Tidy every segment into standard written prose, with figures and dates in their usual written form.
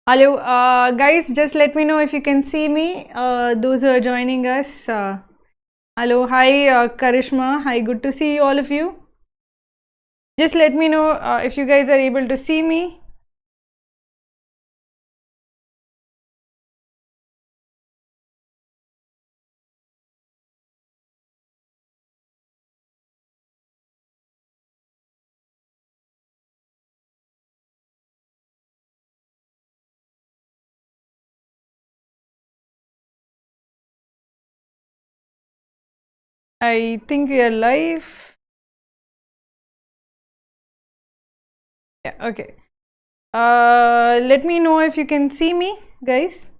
Hello, guys, just let me know if you can see me, those who are joining us. Hello, hi, Karishma, hi, good to see all of you. Just let me know if you guys are able to see me. I think we are live. Yeah, okay. Let me know if you can see me, guys.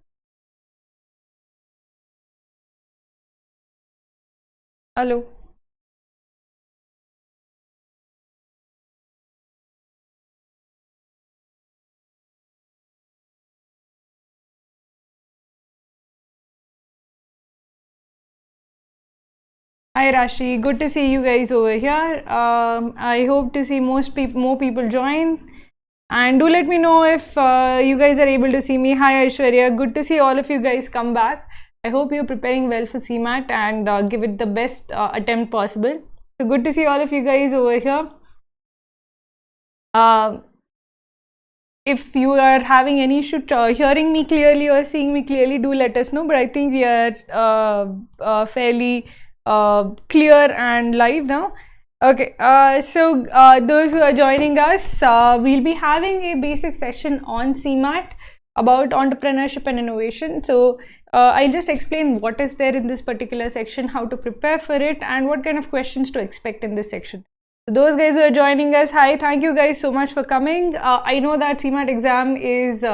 Hello. Hi Rashi, good to see you guys over here. I hope to see more people join. And do let me know if you guys are able to see me. Hi Aishwarya, good to see all of you guys come back. I hope you're preparing well for CMAT and give it the best attempt possible. So good to see all of you guys over here. If you are having any issue hearing me clearly or seeing me clearly, do let us know. But I think we are fairly clear and live now. Okay, so those who are joining us, we'll be having a basic session on CMAT about entrepreneurship and innovation. So I'll just explain what is there in this particular section, how to prepare for it, and what kind of questions to expect in this section. So those guys who are joining us, hi, thank you guys so much for coming. I know that CMAT exam is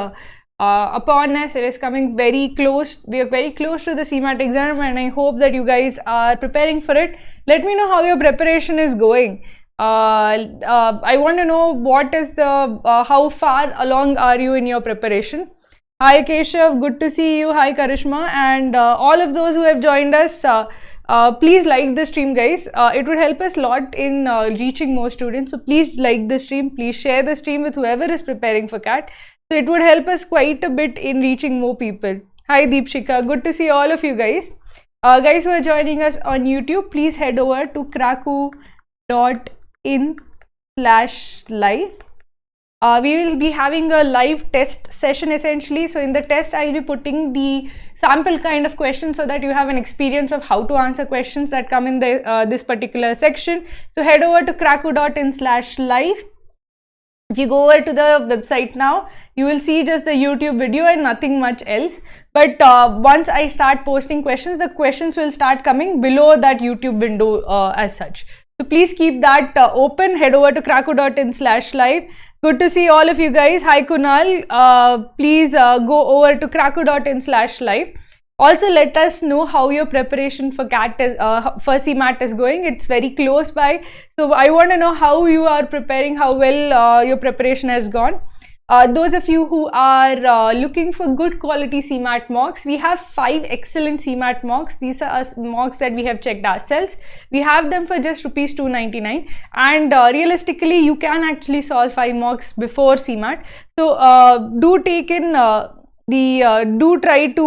upon us. It is coming very close. We are very close to the CMAT exam, and I hope that you guys are preparing for it. Let me know how your preparation is going. I want to know what is the how far along are you in your preparation. Hi Keshav, good to see you. Hi Karishma, and all of those who have joined us, please like the stream, guys. It would help us a lot in reaching more students. So please like the stream, please share the stream with whoever is preparing for CAT. So it would help us quite a bit in reaching more people. Hi Deepshika, good to see all of you guys. Guys who are joining us on YouTube, please head over to kraku.in/live. We will be having a live test session essentially. So in the test, I'll be putting the sample kind of questions so that you have an experience of how to answer questions that come in the this particular section. So head over to kraku.in/live. If you go over to the website now, you will see just the YouTube video and nothing much else. But once I start posting questions, the questions will start coming below that YouTube window as such. So please keep that open. Head over to kraku.in/live. Good to see all of you guys. Hi Kunal. Please go over to kraku.in/live. Also, let us know how your preparation for CAT is, for CMAT is going. It's very close by. So I want to know how you are preparing, how well your preparation has gone. Those of you who are looking for good quality CMAT mocks, we have 5 excellent CMAT mocks. These are mocks that we have checked ourselves. We have them for just ₹299, and realistically, you can actually solve 5 mocks before CMAT. So do take in do try to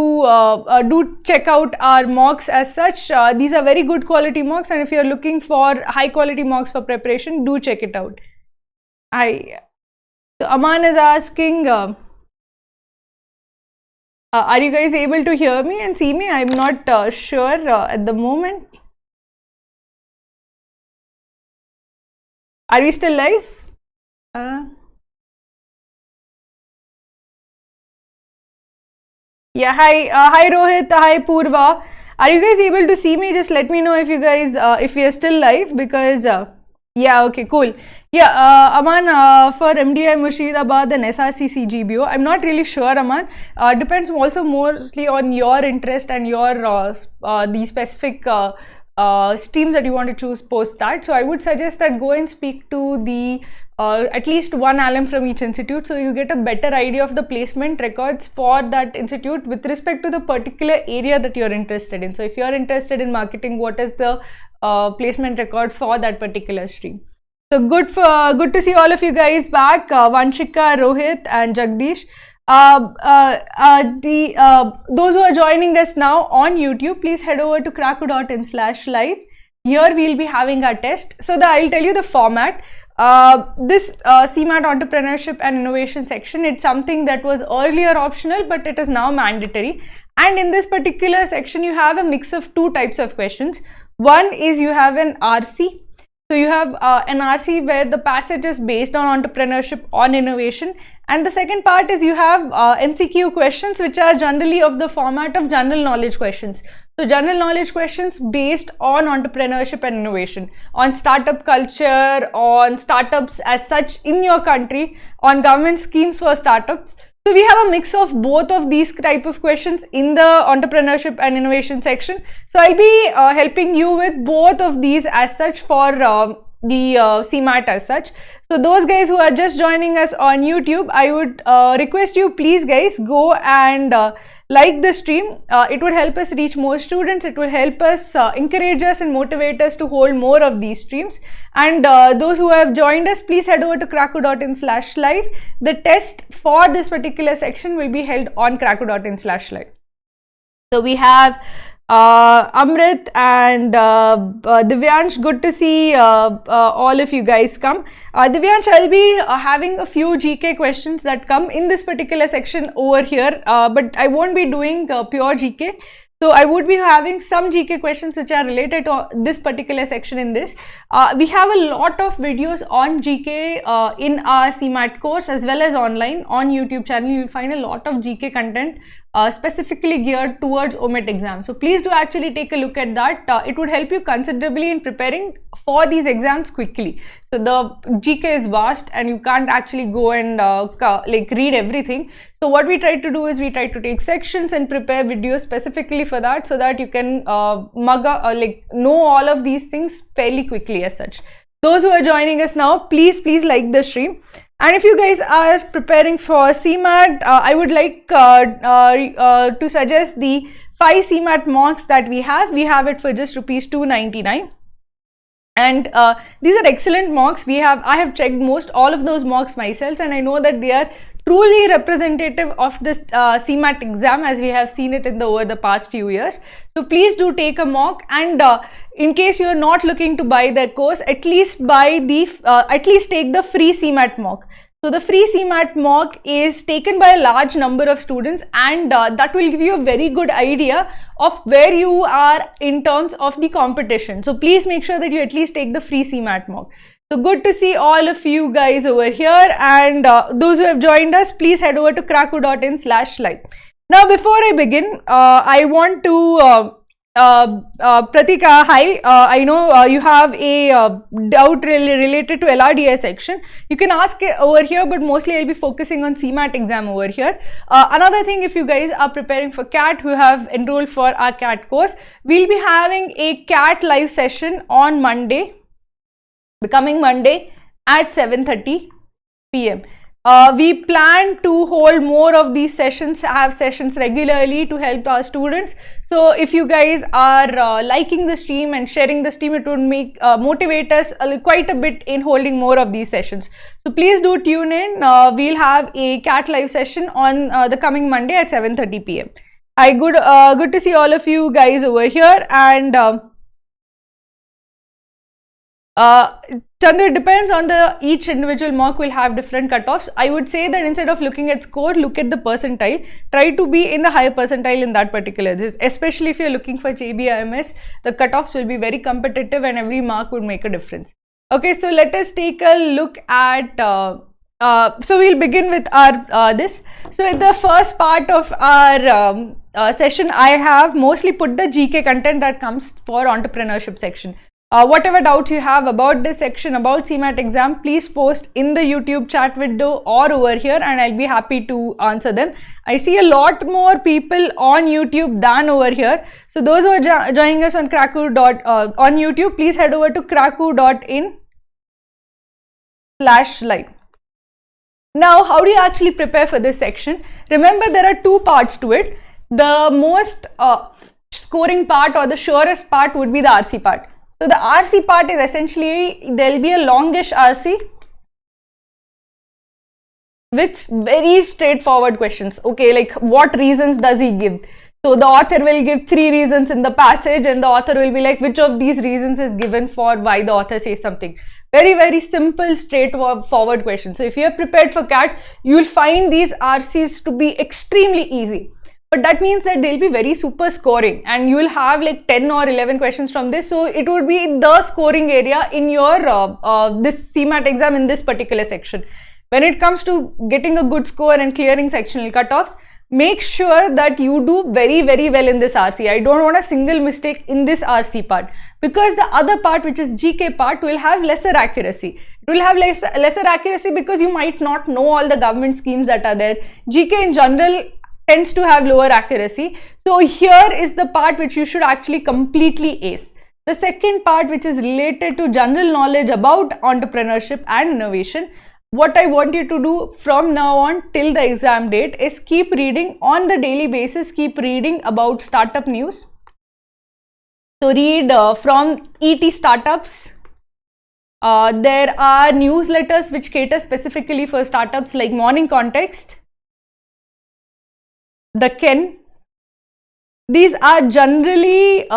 do check out our mocks as such. These are very good quality mocks, and if you're looking for high quality mocks for preparation, do check it out. So Aman is asking, are you guys able to hear me and see me? I'm not sure at the moment. Are we still live? Yeah, hi Rohit, hi Purva. Are you guys able to see me? Just let me know if you guys, if we are still live, because yeah, okay, cool. Yeah, Aman, for MDI Murshidabad and SRC CGBO, I'm not really sure, Aman. Depends also mostly on your interest and your the specific streams that you want to choose post that. So I would suggest that go and speak to the at least one alum from each institute, so you get a better idea of the placement records for that institute with respect to the particular area that you're interested in. So if you're interested in marketing, what is the placement record for that particular stream? So good to see all of you guys back, Vanshika, Rohit and Jagdish. those who are joining us now on YouTube, please head over to kraku.in/live. Here we'll be having our test. So I'll tell you the format. This CMAT Entrepreneurship and Innovation section, it's something that was earlier optional, but it is now mandatory. And in this particular section, you have a mix of two types of questions. One is you have an RC. So you have an RC where the passage is based on entrepreneurship, on innovation. And the second part is you have NCQ questions, which are generally of the format of general knowledge questions. So general knowledge questions based on entrepreneurship and innovation, on startup culture, on startups as such in your country, on government schemes for startups. So we have a mix of both of these type of questions in the entrepreneurship and innovation section. So I'll be helping you with both of these as such for the CMAT as such. So those guys who are just joining us on YouTube, I would request you, please guys, go and like the stream. It would help us reach more students. It will help us encourage us and motivate us to hold more of these streams. And those who have joined us, please head over to kraku.in/live. The test for this particular section will be held on kraku.in/live. So we have Amrit and Divyansh. Good to see all of you guys come. Divyansh, I'll be having a few GK questions that come in this particular section over here, but I won't be doing pure GK. So I would be having some GK questions which are related to this particular section in this. We have a lot of videos on GK in our CMAT course as well as online on YouTube channel. You'll find a lot of GK content specifically geared towards OMET exam. So please do actually take a look at that. It would help you considerably in preparing for these exams quickly. So the GK is vast and you can't actually go and like read everything. So what we try to do is we try to take sections and prepare videos specifically for that, so that you can like know all of these things fairly quickly as such. Those who are joining us now, please like the stream. And if you guys are preparing for CMAT, I would like to suggest the 5 CMAT mocks that we have. We have it for just ₹299. And these are excellent mocks. I have checked all of those mocks myself, and I know that they are truly representative of this CMAT exam as we have seen it over the past few years. So please do take a mock, and in case you are not looking to buy the course, at least take the free CMAT mock. So the free CMAT mock is taken by a large number of students, and that will give you a very good idea of where you are in terms of the competition. So please make sure that you at least take the free CMAT mock. So good to see all of you guys over here, and those who have joined us, please head over to kraku.in/live. Now before I begin, I want to Pratika, hi. I know you have a doubt related to LRDI section. You can ask it over here, but mostly I'll be focusing on CMAT exam over here. Another thing, if you guys are preparing for CAT, who have enrolled for our CAT course, we'll be having a CAT live session on Monday, the coming Monday at 7:30 p.m. We plan to hold more of these sessions, have sessions regularly to help our students. So if you guys are liking the stream and sharing the stream, it would motivate us quite a bit in holding more of these sessions. So please do tune in. We'll have a CAT live session on the coming Monday at 7:30 p.m. Good to see all of you guys over here. And Chandra, it depends on each individual mock will have different cutoffs. I would say that instead of looking at score, look at the percentile. Try to be in the higher percentile in that particular. Especially if you're looking for JBIMS, the cutoffs will be very competitive and every mark would make a difference. Okay, so let us take a look at, so we'll begin with our this. So in the first part of our session, I have mostly put the GK content that comes for entrepreneurship section. Whatever doubts you have about this section, about CMAT exam, please post in the YouTube chat window or over here, and I'll be happy to answer them. I see a lot more people on YouTube than over here. So those who are joining us on on YouTube, please head over to kraku.in/live. Now, how do you actually prepare for this section? Remember, there are two parts to it. The most scoring part or the surest part would be the RC part. So the RC part is essentially, there will be a longish RC with very straightforward questions. Okay, like what reasons does he give? So the author will give 3 reasons in the passage, and the author will be like, which of these reasons is given for why the author says something. Very, very simple, straightforward question. So if you are prepared for CAT, you will find these RCs to be extremely easy. But that means that they'll be very super scoring, and you will have like 10 or 11 questions from this. So it would be the scoring area in your this CMAT exam in this particular section. When it comes to getting a good score and clearing sectional cutoffs, make sure that you do very, very well in this RC. I don't want a single mistake in this RC part, because the other part, which is GK part, will have lesser accuracy. It will have lesser accuracy because you might not know all the government schemes that are there. GK in general tends to have lower accuracy. So here is the part which you should actually completely ace. The second part, which is related to general knowledge about entrepreneurship and innovation, what I want you to do from now on till the exam date is keep reading on the daily basis, keep reading about startup news. So read from ET startups. There are newsletters which cater specifically for startups like Morning Context, the Ken. These are generally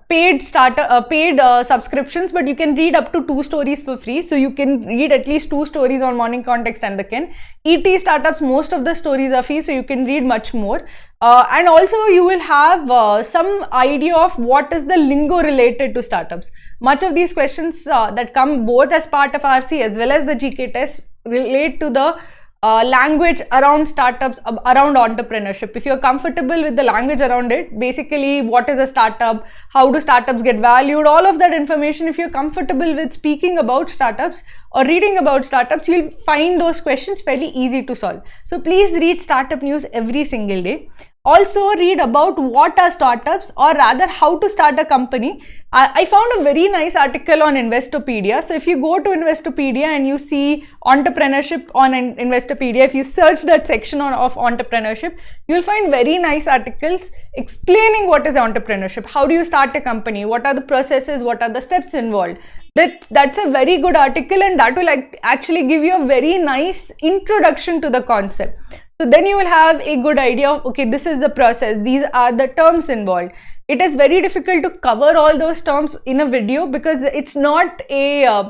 paid subscriptions, but you can read up to 2 stories for free. So you can read at least 2 stories on Morning Context and the Ken. ET startups, most of the stories are free, so you can read much more. And also you will have some idea of what is the lingo related to startups. Much of these questions that come both as part of RC as well as the GK test relate to the language around startups, around entrepreneurship. If you're comfortable with the language around it, basically what is a startup, how do startups get valued, all of that information, if you're comfortable with speaking about startups or reading about startups, you'll find those questions fairly easy to solve. So please read startup news every single day. Also read about what are startups, or rather how to start a company. I found a very nice article on Investopedia. So if you go to Investopedia and you see entrepreneurship on Investopedia, if you search that section of entrepreneurship, you'll find very nice articles explaining what is entrepreneurship, how do you start a company, what are the processes, what are the steps involved. That's a very good article, and that will actually give you a very nice introduction to the concept. So then you will have a good idea of, okay, this is the process, these are the terms involved. It is very difficult to cover all those terms in a video because it's not a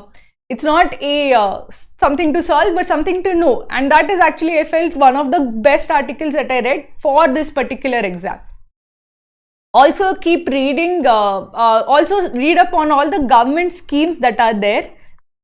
something to solve, but something to know. And that is actually, I felt, one of the best articles that I read for this particular exam. Also keep reading, also read up on all the government schemes that are there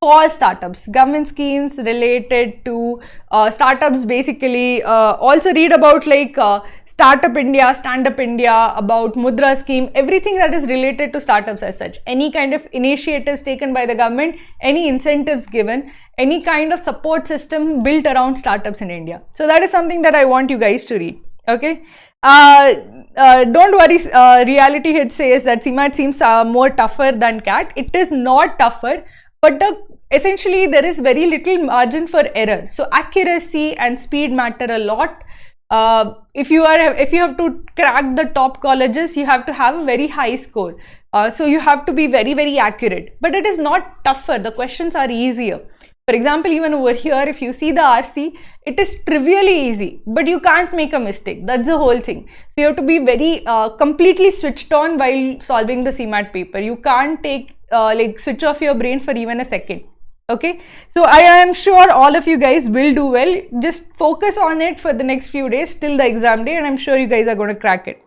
for startups, government schemes related to startups basically. Also read about like Startup India, Stand Up India, about Mudra scheme, everything that is related to startups as such. Any kind of initiatives taken by the government, any incentives given, any kind of support system built around startups in India. So that is something that I want you guys to read. Okay. Don't worry, Reality Hit says that CMAT seems more tougher than CAT. It is not tougher, but essentially there is very little margin for error. So accuracy and speed matter a lot. If you have to crack the top colleges, you have to have a very high score. So you have to be very, very accurate. But it is not tougher. The questions are easier. For example, even over here, if you see the RC, it is trivially easy, but you can't make a mistake. That's the whole thing. So you have to be very completely switched on while solving the CMAT paper. You can't take switch off your brain for even a second. Okay, so I am sure all of you guys will do well. Just focus on it for the next few days till the exam day, and I'm sure you guys are going to crack it.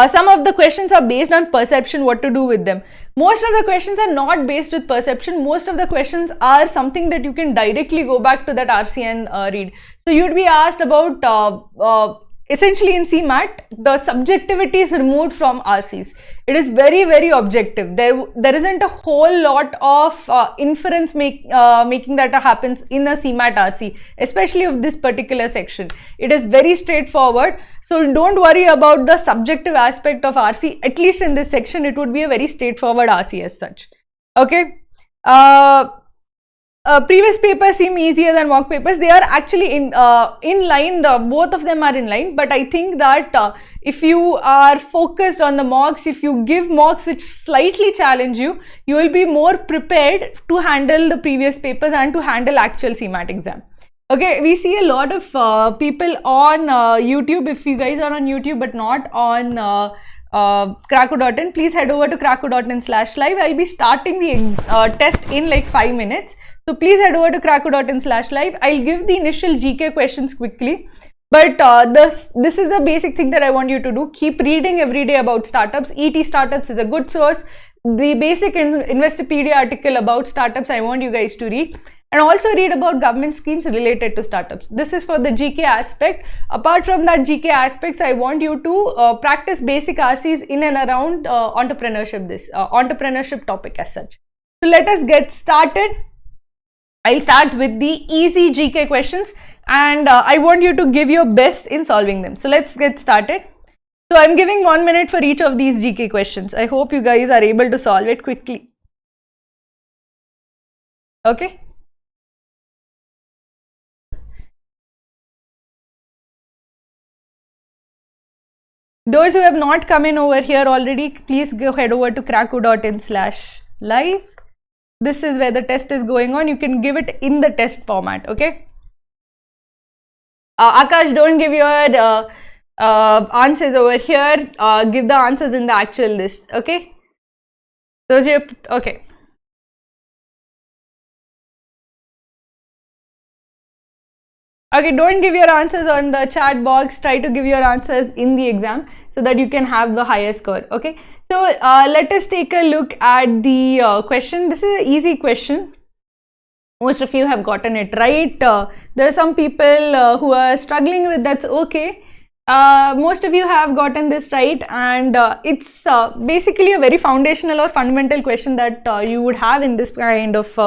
Some of the questions are based on perception, what to do with them. Most of the questions are not based with perception. Most of the questions are something that you can directly go back to that RC and read. So you'd be asked about, essentially in CMAT, the subjectivity is removed from RCs. It is very, very objective. There isn't a whole lot of inference making that happens in a CMAT RC, especially of this particular section. It is very straightforward. So don't worry about the subjective aspect of RC. At least in this section, it would be a very straightforward RC as such. Okay. Previous papers seem easier than mock papers. They are actually in line. Both of them are in line. But I think that if you are focused on the mocks, if you give mocks which slightly challenge you, you will be more prepared to handle the previous papers and to handle actual CMAT exam. Okay, we see a lot of people on YouTube. If you guys are on YouTube but not on Krakow.in, please head over to krakow.in/live. I'll be starting the test in like 5 minutes. So please head over to krakow.in/live. I'll give the initial GK questions quickly. But this is the basic thing that I want you to do. Keep reading every day about startups. ET Startups is a good source. The basic Investopedia article about startups I want you guys to read. And also read about government schemes related to startups. This is for the GK aspect. Apart from that GK aspects, I want you to practice basic RCs in and around entrepreneurship, entrepreneurship topic as such. So let us get started. I'll start with the easy GK questions and I want you to give your best in solving them. So let's get started. So I'm giving 1 minute for each of these GK questions. I hope you guys are able to solve it quickly. Okay. Those who have not come in over here already, please go head over to krakow.in/live. This is where the test is going on. You can give it in the test format, okay? Akash, don't give your answers over here. Give the answers in the actual list, okay? Those are okay. Okay, don't give your answers on the chat box. Try to give your answers in the exam so that you can have the higher score. Okay, so let us take a look at the question. This is an easy question. Most of you have gotten it right. There are some people who are struggling with that's okay. Most of you have gotten this right, and it's basically a very foundational or fundamental question that you would have in this kind of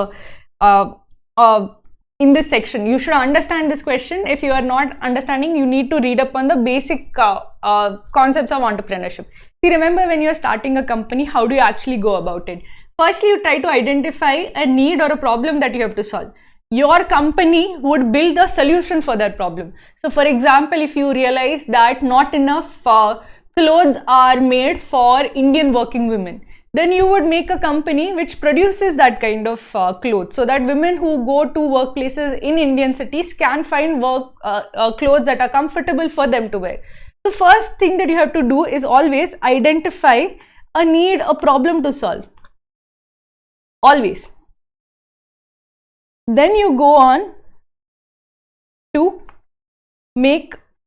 in this section. You should understand this question. If you are not understanding, you need to read up on the basic concepts of entrepreneurship. See, remember when you are starting a company, how do you actually go about it? Firstly, you try to identify a need or a problem that you have to solve. Your company would build a solution for that problem. So for example, if you realize that not enough clothes are made for Indian working women, then you would make a company which produces that kind of clothes, so that women who go to workplaces in Indian cities can find clothes that are comfortable for them to wear. The first thing that you have to do is always identify a need, a problem to solve. Always. Then you go on to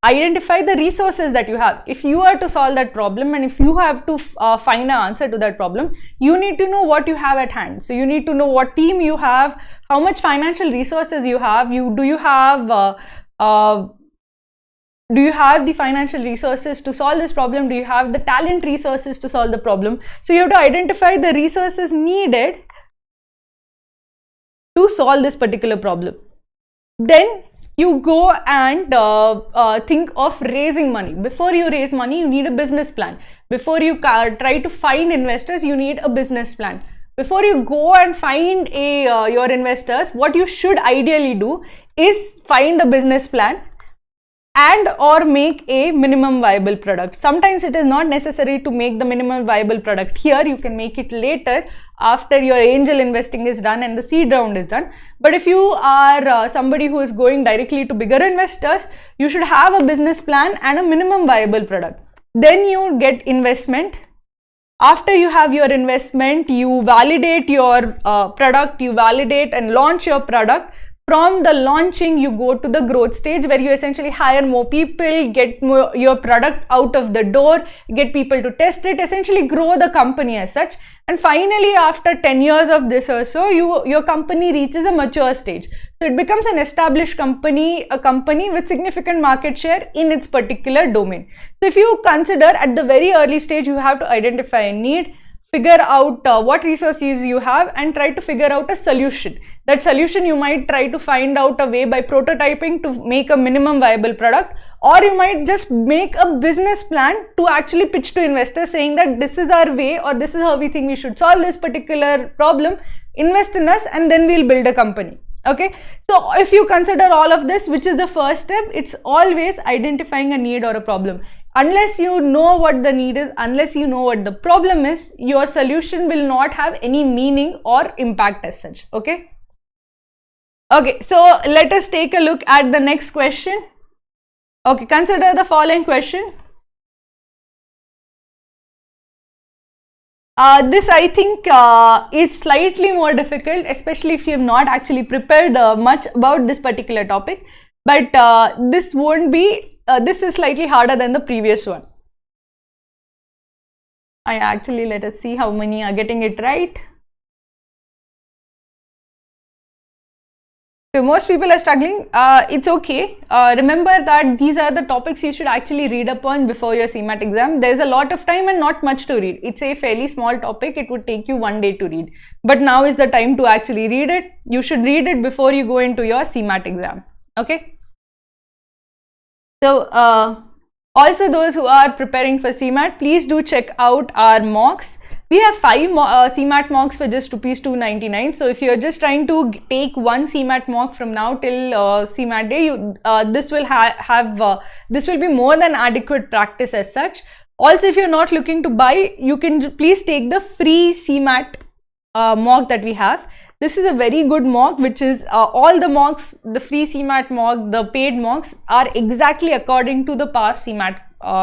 identify the resources that you have. If you are to solve that problem and if you have to find an answer to that problem, you need to know what you have at hand. So you need to know what team you have, how much financial resources you have. Do you have the financial resources to solve this problem? Do you have the talent resources to solve the problem? So you have to identify the resources needed to solve this particular problem. Then you go and think of raising money. Before you raise money, you need a business plan. Before you try to find investors, you need a business plan. Before you go and find your investors, what you should ideally do is find a business plan and or make a minimum viable product. Sometimes it is not necessary to make the minimum viable product here. You can make it later after your angel investing is done and the seed round is done. But if you are somebody who is going directly to bigger investors, you should have a business plan and a minimum viable product. Then you get investment. After you have your investment, you validate your product, you validate and launch your product. From the launching, you go to the growth stage where you essentially hire more people, get your product out of the door, get people to test it, essentially grow the company as such. And finally, after 10 years of this or so, your company reaches a mature stage. So it becomes an established company, a company with significant market share in its particular domain. So if you consider at the very early stage, you have to identify a need, figure out what resources you have and try to figure out a solution. That solution you might try to find out a way by prototyping to make a minimum viable product, or you might just make a business plan to actually pitch to investors saying that this is our way or this is how we think we should solve this particular problem, invest in us and then we'll build a company. Okay, so if you consider all of this, which is the first step, it's always identifying a need or a problem. Unless you know what the need is, unless you know what the problem is, your solution will not have any meaning or impact as such. Okay. Okay, so let us take a look at the next question. Okay, consider the following question. This I think is slightly more difficult, especially if you have not actually prepared much about this particular topic. But this won't be, this is slightly harder than the previous one. Let us see how many are getting it right. So most people are struggling. It's okay. Remember that these are the topics you should actually read upon before your CMAT exam. There's a lot of time and not much to read. It's a fairly small topic. It would take you 1 day to read. But now is the time to actually read it. You should read it before you go into your CMAT exam. Okay. So also those who are preparing for CMAT, please do check out our mocks. We have 5 CMAT mocks for just ₹299. So if you're just trying to take one CMAT mock from now till CMAT day, this will be more than adequate practice as such. Also, if you're not looking to buy, you can please take the free CMAT mock that we have. This is a very good mock, which is all the mocks, the free CMAT mock, the paid mocks are exactly according to the past CMAT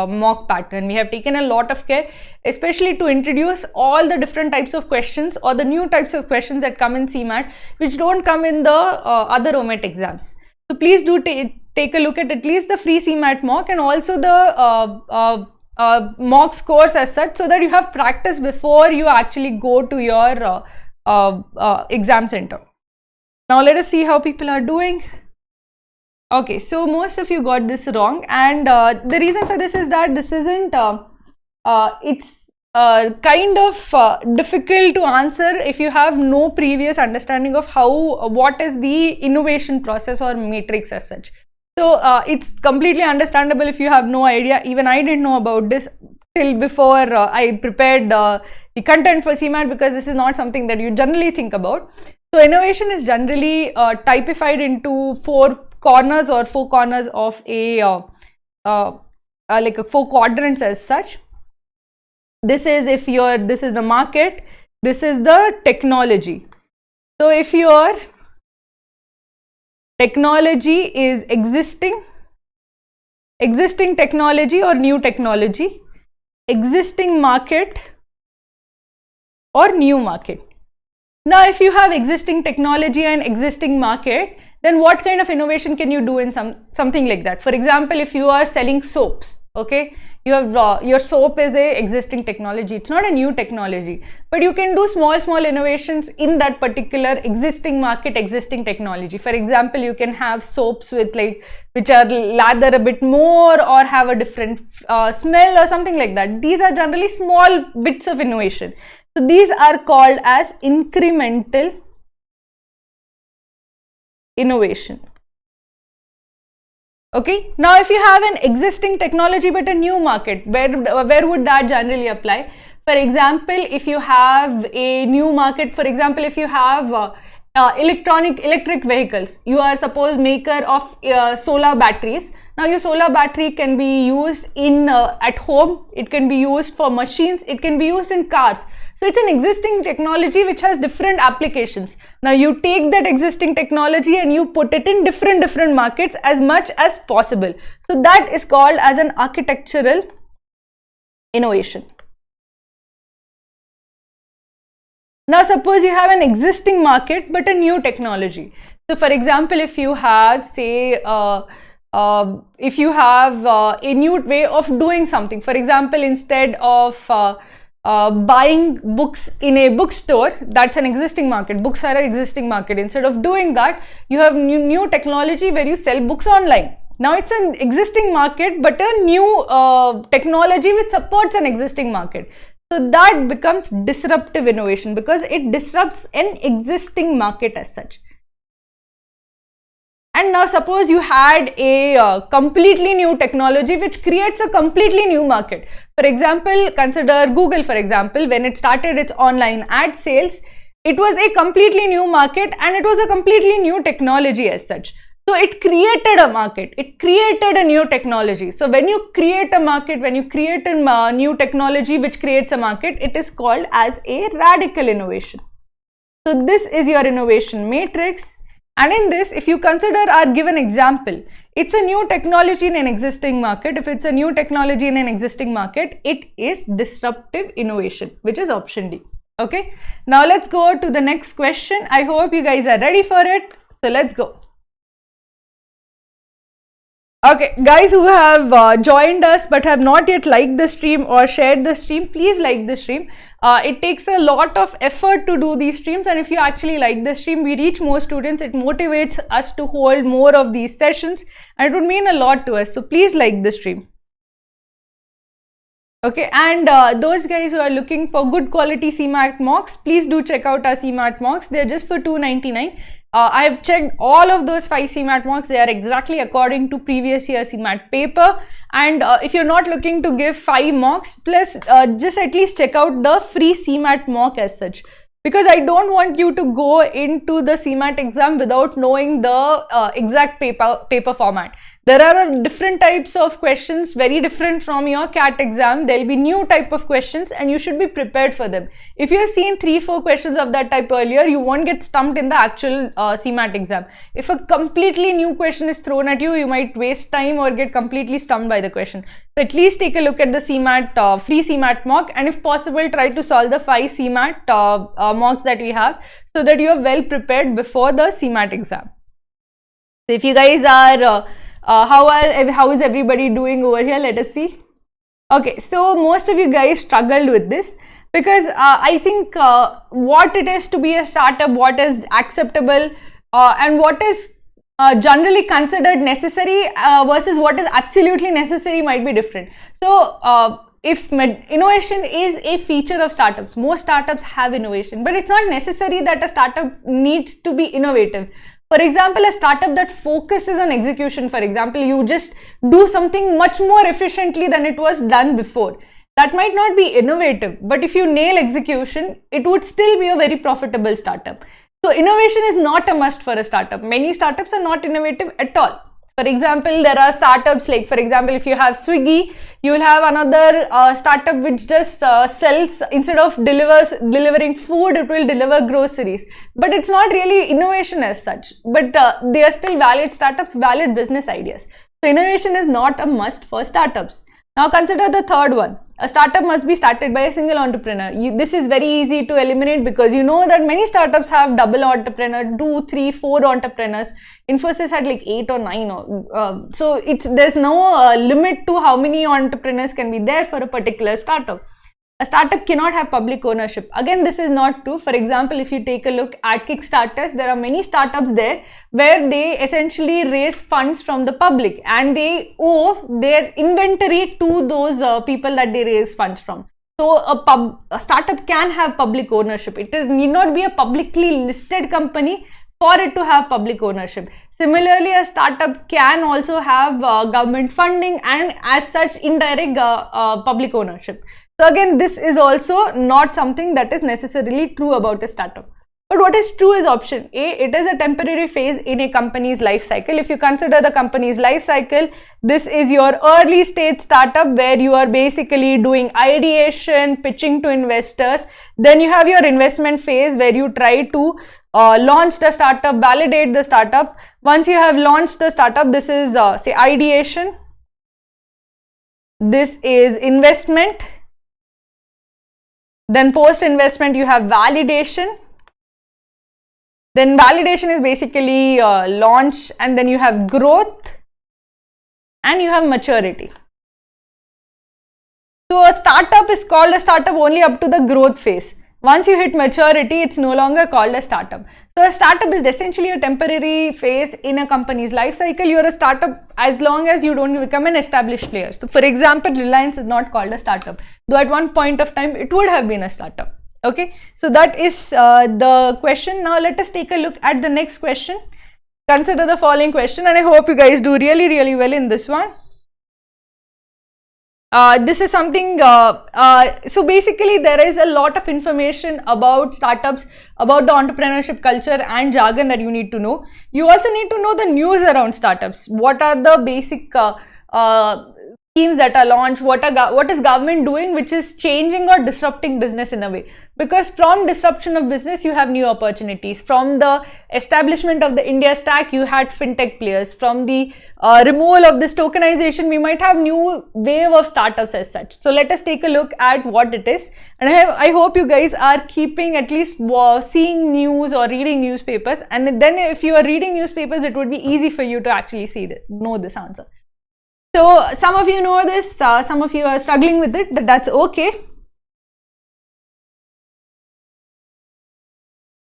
mock pattern. We have taken a lot of care, especially to introduce all the different types of questions or the new types of questions that come in CMAT, which don't come in the other OMET exams. So please do take a look at least the free CMAT mock and also the mock scores as such, so that you have practice before you actually go to your exam center. Now let us see how people are doing. Okay, so most of you got this wrong, and the reason for this is that this isn't, it's kind of difficult to answer if you have no previous understanding of what is the innovation process or matrix as such. So it's completely understandable if you have no idea. Even I didn't know about this till before I prepared the content for CMAT, because this is not something that you generally think about. So innovation is generally typified into 4 corners or 4 corners of a like a 4 quadrants as such. This is this is the market, this is the technology. So if your technology is existing technology or new technology, existing market or new market. Now if you have existing technology and existing market, then what kind of innovation can you do in something like that? For example, if you are selling soaps, okay, you have your soap is a existing technology, it's not a new technology, but you can do small innovations in that particular existing market, existing technology. For example, you can have soaps with which are lather a bit more or have a different smell or something like that. These are generally small bits of innovation. So these are called as incremental innovation. Okay, now if you have an existing technology but a new market, where would that generally apply? For example, if you have a new market, for example, if you have electric vehicles, you are suppose maker of solar batteries. Now your solar battery can be used in at home, it can be used for machines, it can be used in cars. So it's an existing technology which has different applications. Now you take that existing technology and you put it in different markets as much as possible. So that is called as an architectural innovation. Now suppose you have an existing market but a new technology. So for example, if you have say if you have a new way of doing something, for example, instead of buying books in a bookstore, that's an existing market, books are an existing market. Instead of doing that, you have new technology where you sell books online. Now it's an existing market but a new technology which supports an existing market. So that becomes disruptive innovation because it disrupts an existing market as such. And now suppose you had a completely new technology which creates a completely new market. For example, consider Google, for example, when it started its online ad sales, it was a completely new market and it was a completely new technology as such. So it created a market, it created a new technology. So when you create a market, when you create a new technology which creates a market, it is called as a radical innovation. So this is your innovation matrix. And in this, if you consider our given example, it's a new technology in an existing market. If it's a new technology in an existing market, it is disruptive innovation, which is option D. Okay, now let's go to the next question. I hope you guys are ready for it. So let's go. Okay, guys who have joined us but have not yet liked the stream or shared the stream, please like the stream. It takes a lot of effort to do these streams, and if you actually like the stream, we reach more students. It motivates us to hold more of these sessions, and it would mean a lot to us. So please like the stream. Okay, and those guys who are looking for good quality CMAT mocks, please do check out our CMAT mocks. They're just for $2.99. I've checked all of those 5 CMAT mocks. They are exactly according to previous year CMAT paper. And if you're not looking to give 5 mocks, plus just at least check out the free CMAT mock as such. Because I don't want you to go into the CMAT exam without knowing the exact paper format. There are different types of questions, very different from your CAT exam. There will be new type of questions and you should be prepared for them. If you have seen 3-4 questions of that type earlier, you won't get stumped in the actual CMAT exam. If a completely new question is thrown at you, you might waste time or get completely stumped by the question. So at least take a look at the CMAT, free CMAT mock, and if possible, try to solve the 5 CMAT mocks that we have so that you are well prepared before the CMAT exam. So if you guys are how is everybody doing over here? Let us see. Okay, so most of you guys struggled with this because I think what it is to be a startup, what is acceptable and what is generally considered necessary versus what is absolutely necessary might be different. So if innovation is a feature of startups, most startups have innovation, but it's not necessary that a startup needs to be innovative. For example, a startup that focuses on execution, for example, you just do something much more efficiently than it was done before. That might not be innovative, but if you nail execution, it would still be a very profitable startup. So innovation is not a must for a startup. Many startups are not innovative at all. For example, there are startups like, for example, if you have Swiggy, you will have another startup which just sells, instead of delivering food, it will deliver groceries. But it's not really innovation as such. But they are still valid startups, valid business ideas. So innovation is not a must for startups. Now consider the third one. A startup must be started by a single entrepreneur. This is very easy to eliminate because you know that many startups have double entrepreneur, 2, 3, 4 entrepreneurs. Infosys had like 8 or 9. So there's no limit to how many entrepreneurs can be there for a particular startup. A startup cannot have public ownership. Again, this is not true. For example, if you take a look at Kickstarters, there are many startups there where they essentially raise funds from the public and they owe their inventory to those people that they raise funds from. So a startup can have public ownership. It need not be a publicly listed company for it to have public ownership. Similarly, a startup can also have government funding and as such indirect public ownership. So again, this is also not something that is necessarily true about a startup. But what is true is option A. It is a temporary phase in a company's life cycle. If you consider the company's life cycle, this is your early stage startup where you are basically doing ideation, pitching to investors. Then you have your investment phase where you try to launch the startup, validate the startup. Once you have launched the startup, this is say ideation. This is investment. Then post investment you have validation. Then validation is basically launch, and then you have growth and you have maturity. So a startup is called a startup only up to the growth phase. Once you hit maturity, it's no longer called a startup. So a startup is essentially a temporary phase in a company's life cycle. You're a startup as long as you don't become an established player. So for example, Reliance is not called a startup, though at one point of time it would have been a startup. Okay, so that is the question. Now let us take a look at the next question. Consider the following question, and I hope you guys do really well in this one. This is something, so basically there is a lot of information about startups, about the entrepreneurship culture and jargon that you need to know. You also need to know the news around startups. What are the basic schemes that are launched, what is government doing which is changing or disrupting business in a way. Because from disruption of business, you have new opportunities. From the establishment of the India Stack, you had fintech players. From the removal of this tokenization, we might have new wave of startups as such. So let us take a look at what it is. And I hope you guys are keeping at least seeing news or reading newspapers. And then if you are reading newspapers, it would be easy for you to actually know this answer. So some of you know this, some of you are struggling with it, but that's okay.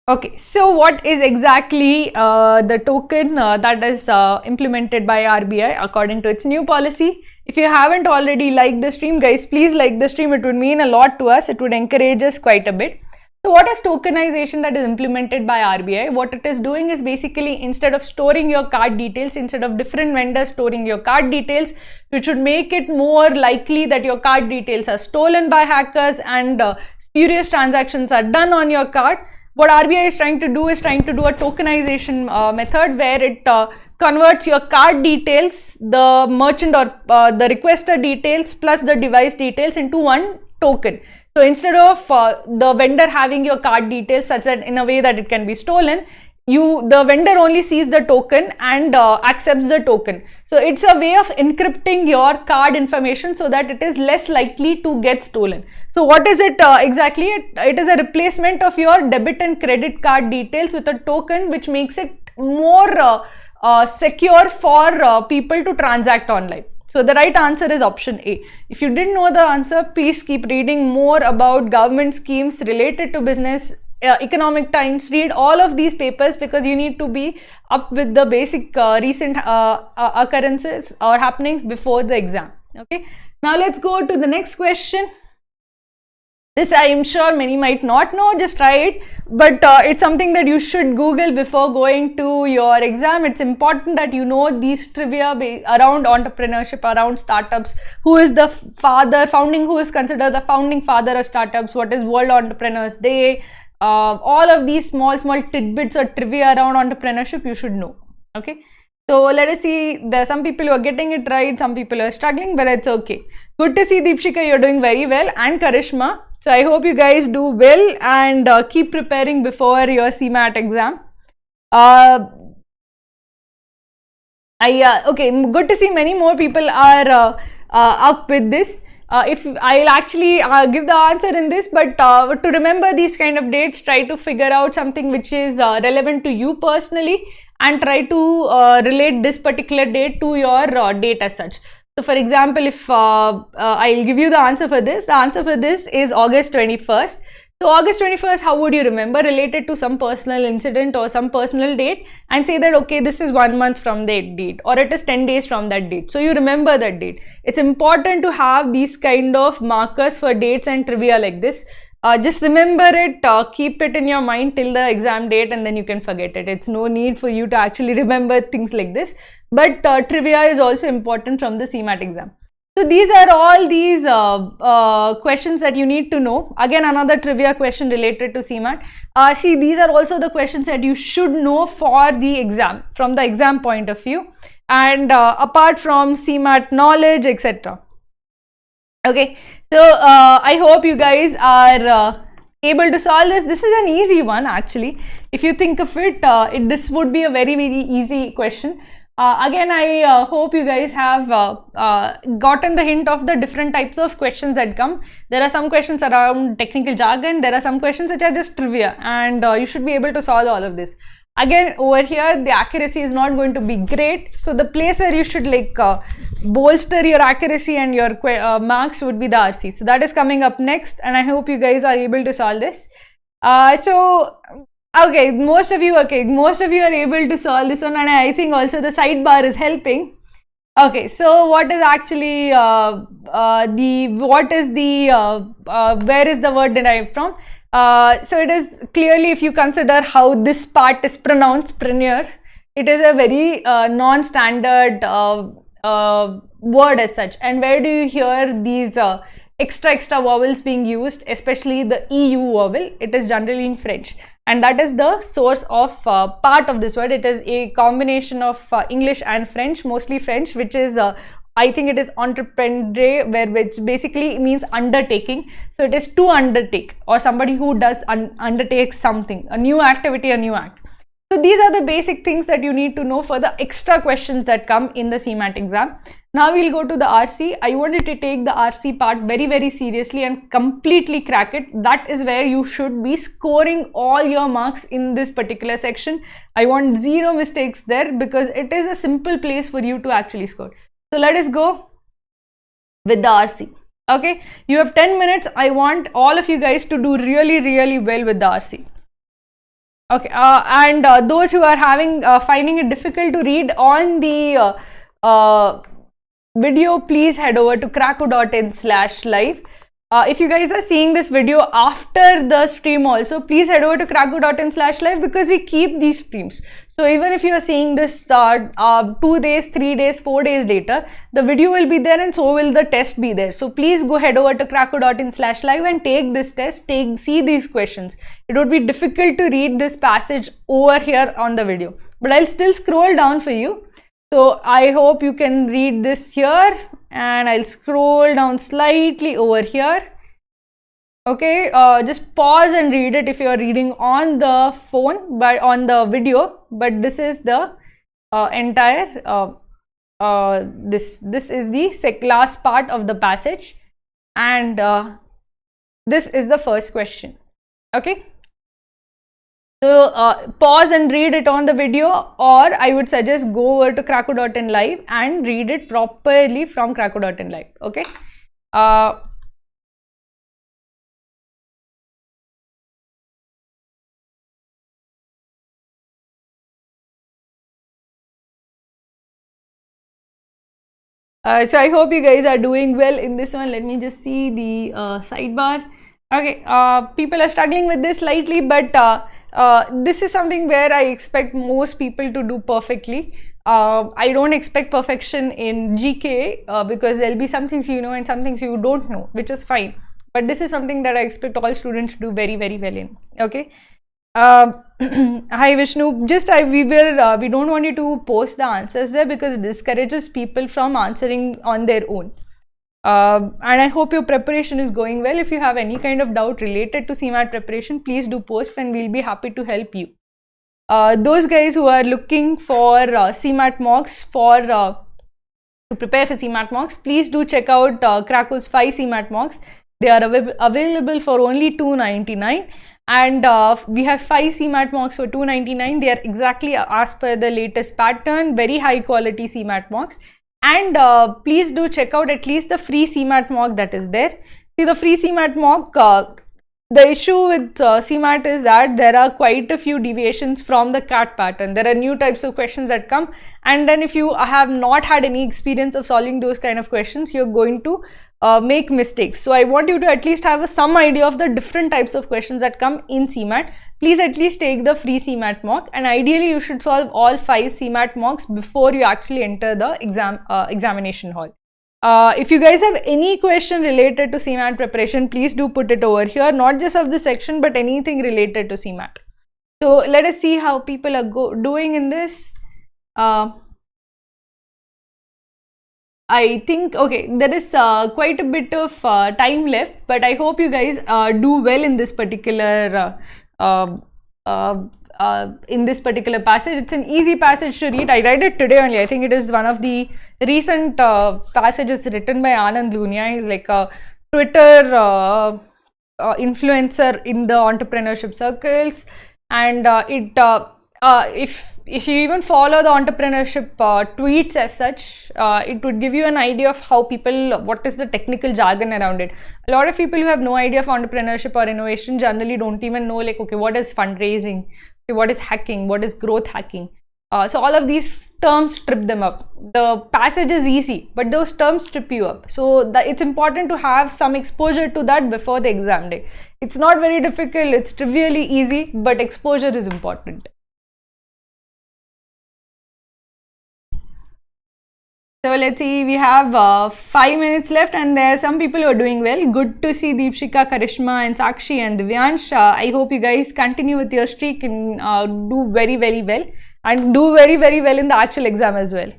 Okay, so what is exactly the token that is implemented by RBI according to its new policy? If you haven't already liked the stream, guys, please like the stream. It would mean a lot to us. It would encourage us quite a bit. So what is tokenization that is implemented by RBI? What it is doing is basically, instead of storing your card details, instead of different vendors storing your card details, which would make it more likely that your card details are stolen by hackers and spurious transactions are done on your card. What RBI is trying to do is trying to do a tokenization method where it converts your card details, the merchant or the requester details plus the device details into one token. So instead of the vendor having your card details such that in a way that it can be stolen, the vendor only sees the token and accepts the token. So it's a way of encrypting your card information so that it is less likely to get stolen. So what is it exactly? It is a replacement of your debit and credit card details with a token, which makes it more secure for people to transact online. So the right answer is option A. If you didn't know the answer, please keep reading more about government schemes related to business, Economic Times. Read all of these papers because you need to be up with the basic recent occurrences or happenings before the exam. Okay. Now let's go to the next question. This I am sure many might not know, just try it, but it's something that you should Google before going to your exam. It's important that you know these trivia around entrepreneurship, around startups. Who is the who is considered the founding father of startups? What is World Entrepreneurs Day? All of these small tidbits or trivia around entrepreneurship you should know. Okay. So let us see, there are some people who are getting it right, some people are struggling, but it's okay. Good to see Deepshika, you're doing very well, and Karishma. So I hope you guys do well and keep preparing before your CMAT exam. Okay, good to see many more people are up with this. If I'll actually give the answer in this, but to remember these kind of dates, try to figure out something which is relevant to you personally and try to relate this particular date to your date as such. So for example, if I'll give you the answer for this, the answer for this is August 21st. So August 21st, how would you remember? Related to some personal incident or some personal date, and say that, okay, this is 1 month from that date, or it is 10 days from that date. So you remember that date. It's important to have these kind of markers for dates and trivia like this. Just remember it, keep it in your mind till the exam date, and then you can forget it. It's no need for you to actually remember things like this. But trivia is also important from the CMAT exam. So these are all these questions that you need to know. Again, another trivia question related to CMAT. See, these are also the questions that you should know for the exam, from the exam point of view, and apart from CMAT knowledge, etc. Okay, so I hope you guys are able to solve this. This is an easy one actually. If you think of it, this would be a very easy question. Again, I hope you guys have gotten the hint of the different types of questions that come. There are some questions around technical jargon, there are some questions which are just trivia, and you should be able to solve all of this. Again, over here, the accuracy is not going to be great. So the place where you should like bolster your accuracy and your marks would be the RC. So that is coming up next, and I hope you guys are able to solve this. Okay, most of you are able to solve this one, and I think also the sidebar is helping. Okay, so what is actually where is the word derived from? So it is clearly, if you consider how this part is pronounced, preneur, it is a very non-standard word as such. And where do you hear these extra vowels being used, especially the EU vowel? It is generally in French, and that is the source of part of this word. It is a combination of English and French, mostly French, which is I think it is entrepreneur, which basically means undertaking. So it is to undertake, or somebody who does undertake something, a new activity, a new act. So these are the basic things that you need to know for the extra questions that come in the CMAT exam. Now we'll go to the RC. I want you to take the RC part very, very seriously and completely crack it. That is where you should be scoring all your marks in this particular section. I want zero mistakes there, because it is a simple place for you to actually score. So let us go with the RC. Okay, you have 10 minutes. I want all of you guys to do really, really well with the RC. Okay, and those who are finding it difficult to read on the video, please head over to krakow.in/live. If you guys are seeing this video after the stream also, please head over to krakow.in/live, because we keep these streams. So even if you are seeing this 2 days, 3 days, 4 days later, the video will be there and so will the test be there. So please go head over to krakow.in/live and take this test, see these questions. It would be difficult to read this passage over here on the video, but I'll still scroll down for you. So I hope you can read this here, and I'll scroll down slightly over here. Okay, just pause and read it if you are reading on the phone, but on the video. But this is the entire this is the last part of the passage, and this is the first question. Okay. So pause and read it on the video, or I would suggest go over to krakow.in/live and read it properly from krakow.in/live. Okay. So I hope you guys are doing well in this one. Let me just see the sidebar. Okay, people are struggling with this slightly, but this is something where I expect most people to do perfectly. I don't expect perfection in GK because there'll be some things you know and some things you don't know, which is fine. But this is something that I expect all students to do very, very well in. Okay. Hi Vishnu, just we don't want you to post the answers there, because it discourages people from answering on their own. And I hope your preparation is going well. If you have any kind of doubt related to CMAT preparation, please do post and we'll be happy to help you. Those guys who are looking for CMAT mocks to prepare for CMAT mocks, please do check out Krakow's 5 CMAT mocks. They are available for only $299, and we have 5 CMAT mocks for $299. They are exactly as per the latest pattern, very high quality CMAT mocks. And please do check out at least the free CMAT mock that is there. See, the free CMAT mock, the issue with CMAT is that there are quite a few deviations from the CAT pattern. There are new types of questions that come, and then if you have not had any experience of solving those kind of questions, you're going to make mistakes. So I want you to at least have some idea of the different types of questions that come in CMAT. Please at least take the free CMAT mock, and ideally you should solve all 5 CMAT mocks before you actually enter the examination hall. If you guys have any question related to CMAT preparation, please do put it over here, not just of this section, but anything related to CMAT. So let us see how people are doing in this. I think, okay, there is quite a bit of time left, but I hope you guys do well in this particular passage. It's an easy passage to read. I read it today only. I think it is one of the recent passages written by Anand Lunia. He's like a Twitter influencer in the entrepreneurship circles, and if you even follow the entrepreneurship tweets as such, it would give you an idea of how people, what is the technical jargon around it. A lot of people who have no idea of entrepreneurship or innovation generally don't even know, like, okay, what is fundraising, okay, what is hacking, what is growth hacking. So all of these terms trip them up. The passage is easy, but those terms trip you up. So it's important to have some exposure to that before the exam day. It's not very difficult, it's trivially easy, but exposure is important. So let's see, we have 5 minutes left, and there are some people who are doing well. Good to see Deepshika, Karishma and Sakshi and Divyansh. I hope you guys continue with your streak and do very, very well, and do very, very well in the actual exam as well.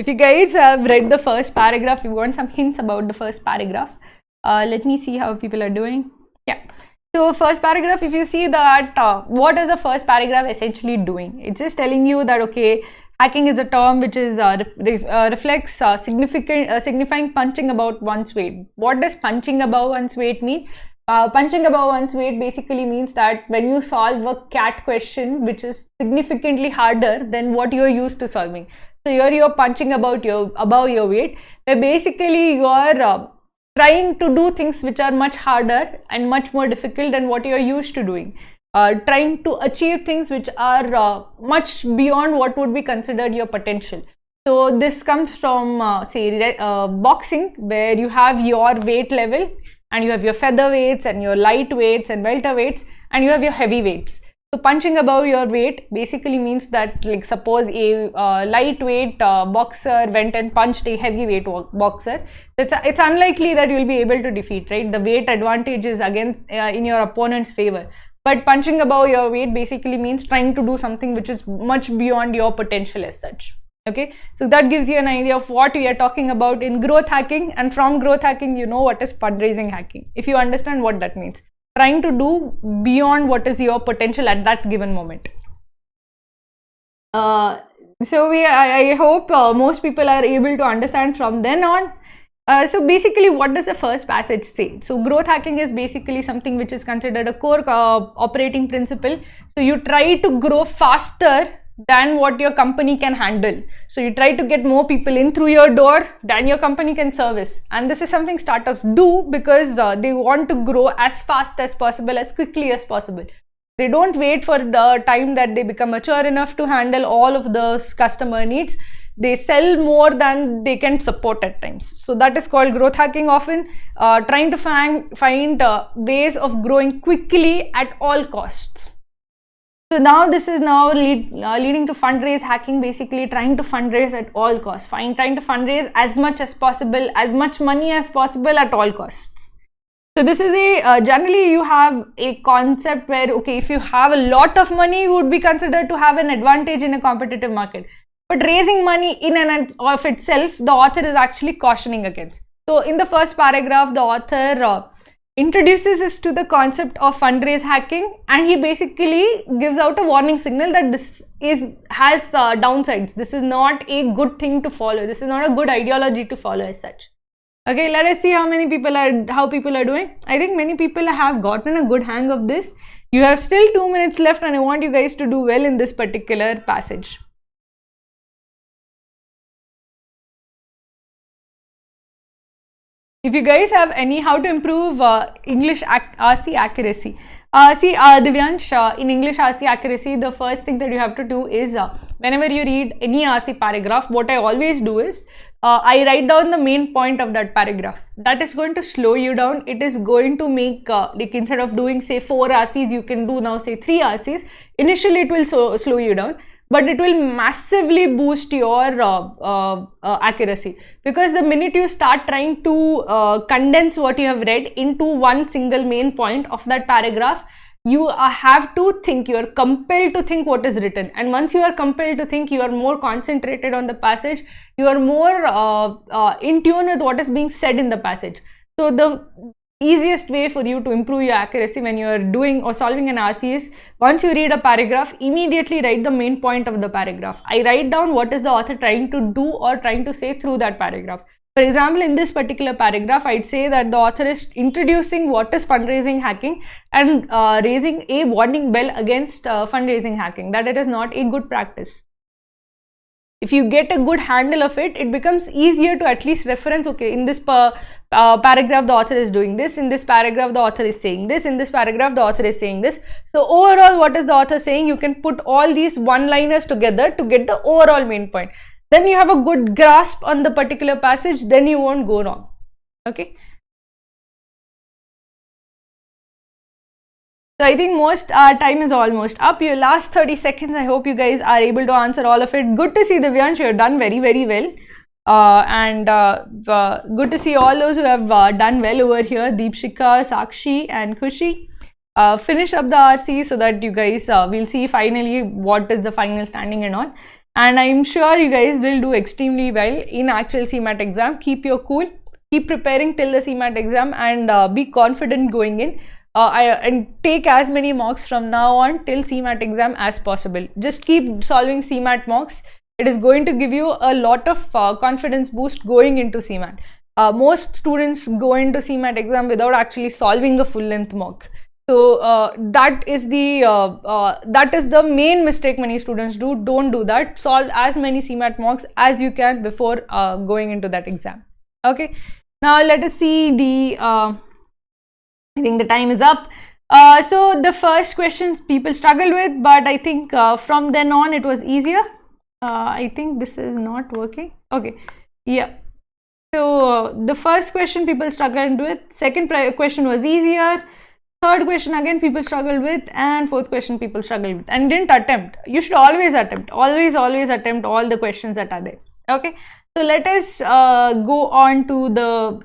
If you guys have read the first paragraph, you want some hints about the first paragraph. Let me see how people are doing. Yeah. So first paragraph, if you see that, what is the first paragraph essentially doing? It's just telling you that, okay, hacking is a term which is reflects signifying punching above one's weight. What does punching above one's weight mean? Punching above one's weight basically means that when you solve a CAT question which is significantly harder than what you're used to solving. So here you're punching above your weight, where basically you're trying to do things which are much harder and much more difficult than what you're used to doing. Trying to achieve things which are much beyond what would be considered your potential. So this comes from boxing, where you have your weight level and you have your feather weights and your light weights and welter weights, and you have your heavy weights. So punching above your weight basically means that, like, suppose a lightweight boxer went and punched a heavyweight boxer. It's unlikely that you'll be able to defeat, right? The weight advantage is again in your opponent's favor. But punching above your weight basically means trying to do something which is much beyond your potential as such. Okay, so that gives you an idea of what we are talking about in growth hacking, and from growth hacking, you know what is fundraising hacking. If you understand what that means, trying to do beyond what is your potential at that given moment. So I hope most people are able to understand from then on. So basically, what does the first passage say? So growth hacking is basically something which is considered a core operating principle. So you try to grow faster than what your company can handle. So you try to get more people in through your door than your company can service. And this is something startups do because they want to grow as fast as possible, as quickly as possible. They don't wait for the time that they become mature enough to handle all of those customer needs. They sell more than they can support at times. So that is called growth hacking, often trying to find ways of growing quickly at all costs. So now this is now leading to fundraise hacking, basically trying to fundraise at all costs, trying to fundraise as much as possible, as much money as possible at all costs. So this is generally you have a concept where, okay, if you have a lot of money, you would be considered to have an advantage in a competitive market. But raising money in and of itself, the author is actually cautioning against. So in the first paragraph, the author introduces us to the concept of fundraise hacking, and he basically gives out a warning signal that this has downsides. This is not a good thing to follow. This is not a good ideology to follow as such. Okay, let us see how people are doing. I think many people have gotten a good hang of this. You have still 2 minutes left, and I want you guys to do well in this particular passage. If you guys have any how to improve English RC accuracy. Divyansh, in English RC accuracy, the first thing that you have to do is whenever you read any RC paragraph, what I always do is I write down the main point of that paragraph. That is going to slow you down. It is going to make like instead of doing say 4 RCs, you can do now say 3 RCs. Initially, it will slow you down, but it will massively boost your accuracy, because the minute you start trying to condense what you have read into one single main point of that paragraph, you have to think, you are compelled to think what is written, and once you are compelled to think, you are more concentrated on the passage, you are more in tune with what is being said in the passage. So the easiest way for you to improve your accuracy when you are doing or solving an RC is, once you read a paragraph, immediately write the main point of the paragraph. I write down what is the author trying to do or trying to say through that paragraph. For example, in this particular paragraph, I'd say that the author is introducing what is fundraising hacking and raising a warning bell against fundraising hacking, that it is not a good practice. If you get a good handle of it, it becomes easier to at least reference, okay, in this paragraph the author is doing this, in this paragraph the author is saying this, in this paragraph the author is saying this. So overall, what is the author saying? You can put all these one-liners together to get the overall main point. Then you have a good grasp on the particular passage, then you won't go wrong. Okay. So I think most our time is almost up. Your last 30 seconds, I hope you guys are able to answer all of it. Good to see Divyansh, you have done very, very well. Good to see all those who have done well over here. Deepshika, Sakshi and Khushi. Finish up the RC so that you guys will see finally what is the final standing and all. and I'm sure you guys will do extremely well in actual CMAT exam. Keep your cool, keep preparing till the CMAT exam, and be confident going in. And take as many mocks from now on till CMAT exam as possible. Just keep solving CMAT mocks. It is going to give you a lot of confidence boost going into CMAT. Most students go into CMAT exam without actually solving a full-length mock. So that is the main mistake many students do. Don't do that. Solve as many CMAT mocks as you can before going into that exam. Okay. Now let us see the. I think the time is up. So the first questions people struggled with, but I think from then on it was easier. I think this is not working. Okay. Yeah. So the first question people struggled with. Second question was easier. Third question again people struggled with, and fourth question people struggled with and didn't attempt. You should always attempt. Always attempt all the questions that are there. Okay. So let us go on to the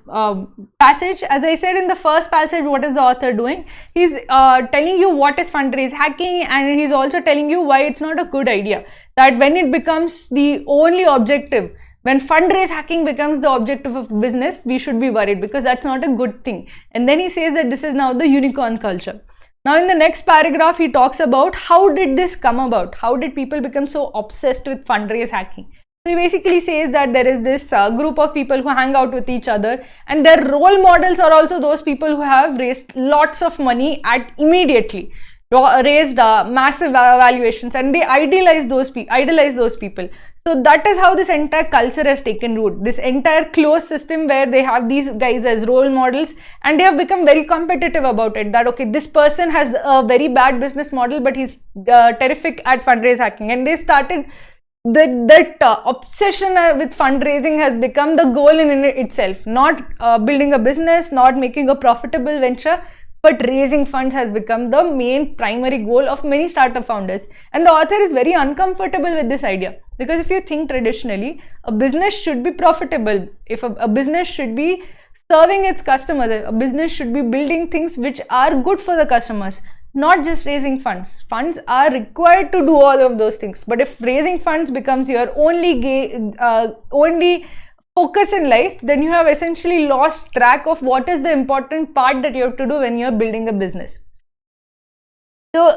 passage. As I said in the first passage, what is the author doing? He's telling you what is fundraise hacking, and he's also telling you why it's not a good idea. That when it becomes the only objective, when fundraise hacking becomes the objective of business, we should be worried, because that's not a good thing. And then he says that this is now the unicorn culture. Now in the next paragraph, he talks about how did this come about? How did people become so obsessed with fundraise hacking? So he basically says that there is this group of people who hang out with each other, and their role models are also those people who have raised lots of money immediately, raised massive valuations, and they idolize those people. So that is how this entire culture has taken root. This entire closed system where they have these guys as role models, and they have become very competitive about it. That okay, this person has a very bad business model, but he's terrific at fundraise hacking, and they started. That obsession with fundraising has become the goal in itself. Not building a business, not making a profitable venture, but raising funds has become the main primary goal of many startup founders. And the author is very uncomfortable with this idea, because if you think traditionally, a business should be profitable. If a business should be serving its customers, a business should be building things which are good for the customers, not just raising funds. Funds are required to do all of those things. But if raising funds becomes your only focus in life, then you have essentially lost track of what is the important part that you have to do when you're building a business. So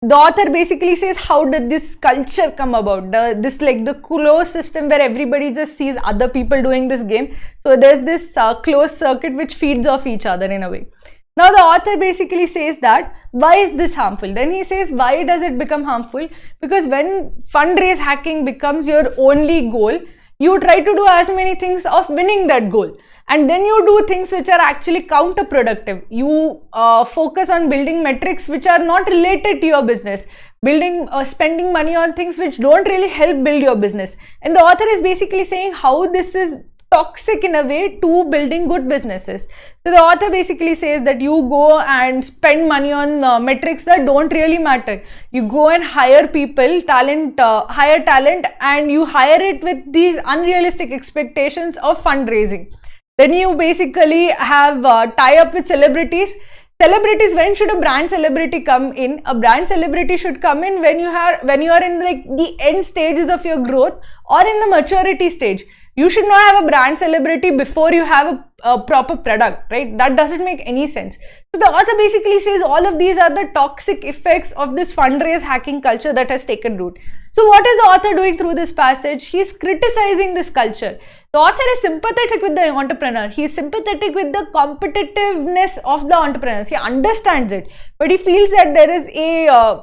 the author basically says, how did this culture come about? The closed system where everybody just sees other people doing this game. So there's this closed circuit which feeds off each other in a way. Now the author basically says that why is this harmful? Then he says, why does it become harmful? Because when fundraise hacking becomes your only goal, you try to do as many things of winning that goal. And then you do things which are actually counterproductive. You focus on building metrics which are not related to your business. Spending money on things which don't really help build your business. And the author is basically saying how this is toxic in a way to building good businesses. So the author basically says that you go and spend money on metrics that don't really matter. You go and hire people, hire talent, and you hire it with these unrealistic expectations of fundraising. Then you basically have tie up with celebrities. Celebrities, when should a brand celebrity come in? A brand celebrity should come in when you are in like the end stages of your growth or in the maturity stage. You should not have a brand celebrity before you have a proper product, right? That doesn't make any sense. So the author basically says all of these are the toxic effects of this fundraise hacking culture that has taken root. So what is the author doing through this passage? He's criticizing this culture. The author is sympathetic with the entrepreneur. He is sympathetic with the competitiveness of the entrepreneurs. He understands it, but he feels that there is a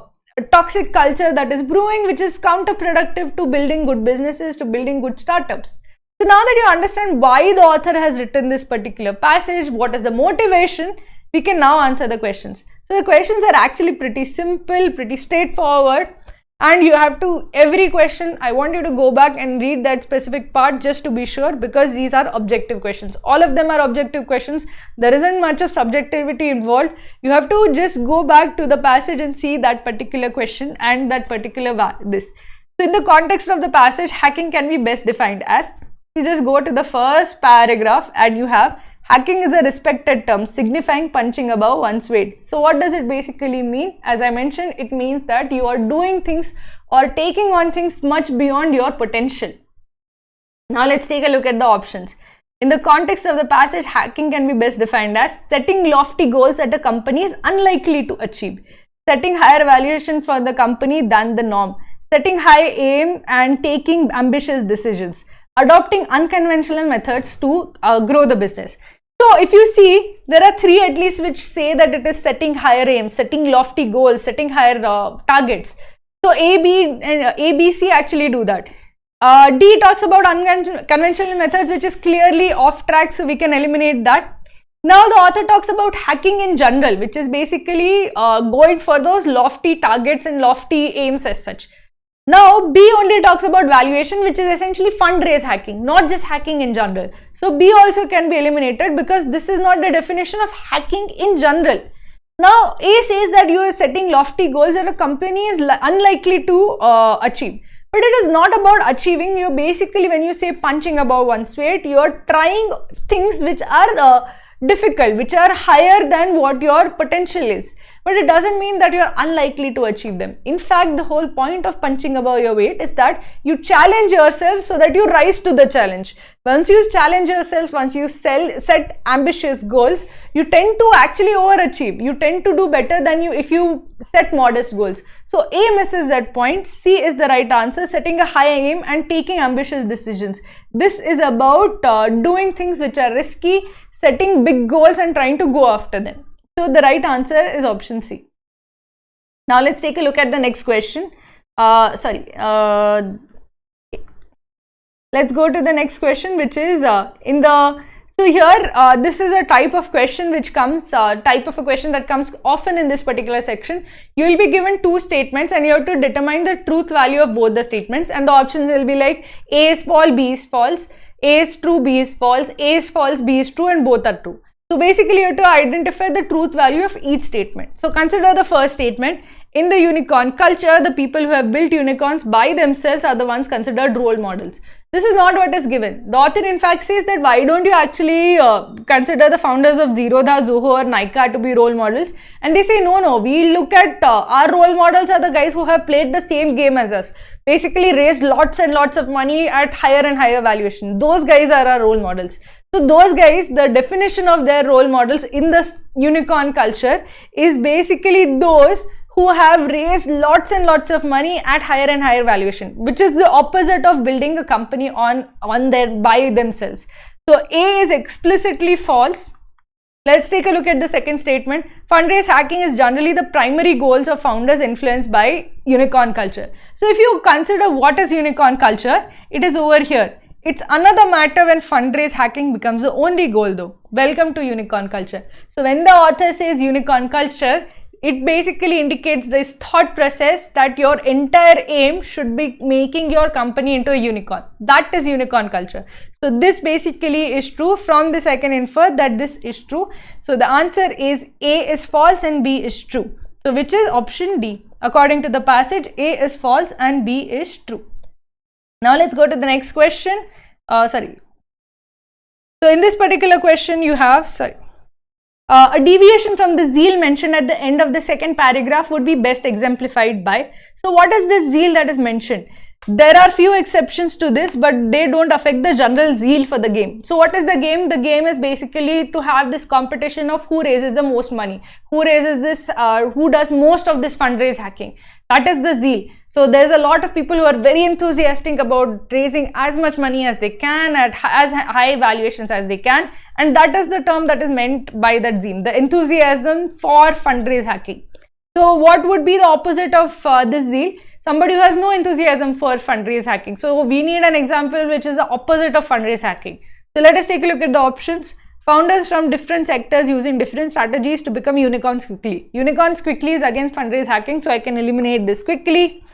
toxic culture that is brewing, which is counterproductive to building good businesses, to building good startups. So now that you understand why the author has written this particular passage, what is the motivation, we can now answer the questions. So the questions are actually pretty simple, pretty straightforward, and you have to, every question, I want you to go back and read that specific part just to be sure, because these are objective questions. All of them are objective questions. There isn't much of subjectivity involved. You have to just go back to the passage and see that particular question and that particular this. So in the context of the passage, hacking can be best defined as, you just go to the first paragraph and you have hacking is a respected term signifying punching above one's weight. So what does it basically mean? As I mentioned, it means that you are doing things or taking on things much beyond your potential. Now let's take a look at the options. In the context of the passage, hacking can be best defined as setting lofty goals that a company is unlikely to achieve, setting higher valuation for the company than the norm, setting high aim and taking ambitious decisions, adopting unconventional methods to grow the business. So if you see, there are three at least which say that it is setting higher aims, setting lofty goals, setting higher targets. So A, B, C actually do that. D talks about unconventional methods, which is clearly off track, so we can eliminate that. Now the author talks about hacking in general, which is basically going for those lofty targets and lofty aims as such. Now B only talks about valuation, which is essentially fundraise hacking, not just hacking in general. So B also can be eliminated because this is not the definition of hacking in general. Now A says that you are setting lofty goals that a company is unlikely to achieve. But it is not about achieving. You basically, when you say punching above one's weight, you are trying things which are difficult, which are higher than what your potential is. But it doesn't mean that you are unlikely to achieve them. In fact, the whole point of punching above your weight is that you challenge yourself so that you rise to the challenge. Once you challenge yourself, once you set ambitious goals, you tend to actually overachieve. You tend to do better than you if you set modest goals. So A misses that point. C is the right answer, setting a high aim and taking ambitious decisions. This is about doing things which are risky, setting big goals and trying to go after them. So the right answer is option C. Now let's take a look at the next question. Let's go to the next question, which is so here this is a type of question which comes, question that comes often in this particular section. You will be given two statements and you have to determine the truth value of both the statements, and the options will be like A is false, B is false, A is true, B is false, A is false, B is true, and both are true. So basically you have to identify the truth value of each statement. So consider the first statement. In the unicorn culture, the people who have built unicorns by themselves are the ones considered role models. This is not what is given. The author in fact says that why don't you actually consider the founders of Zerodha, Zoho or Nykaa to be role models, and they say no, we look at our role models are the guys who have played the same game as us, basically raised lots and lots of money at higher and higher valuation. Those guys are our role models. So those guys, the definition of their role models in the unicorn culture is basically those who have raised lots and lots of money at higher and higher valuation, which is the opposite of building a company by themselves. So A is explicitly false. Let's take a look at the second statement. Fundraise hacking is generally the primary goals of founders influenced by unicorn culture. So if you consider what is unicorn culture, it is over here. It's another matter when fundraise hacking becomes the only goal though. Welcome to unicorn culture. So when the author says unicorn culture, it basically indicates this thought process that your entire aim should be making your company into a unicorn. That is unicorn culture. So this basically is true. From this I can infer that this is true. So the answer is A is false and B is true. So which is option D. According to the passage, A is false and B is true. Now let's go to the next question. So in this particular question you have, a deviation from the zeal mentioned at the end of the second paragraph would be best exemplified by. So what is this zeal that is mentioned? There are few exceptions to this, but they don't affect the general zeal for the game. So what is the game? The game is basically to have this competition of who raises the most money, who raises this, who does most of this fundraise hacking. That is the zeal. So there's a lot of people who are very enthusiastic about raising as much money as they can at as high valuations as they can, and that is the term that is meant by that zeal, the enthusiasm for fundraise hacking. So what would be the opposite of this zeal? Somebody who has no enthusiasm for fundraise hacking. So we need an example which is the opposite of fundraise hacking. So let us take a look at the options. Founders from different sectors using different strategies to become unicorns quickly. Unicorns quickly is again fundraise hacking, so I can eliminate this quickly.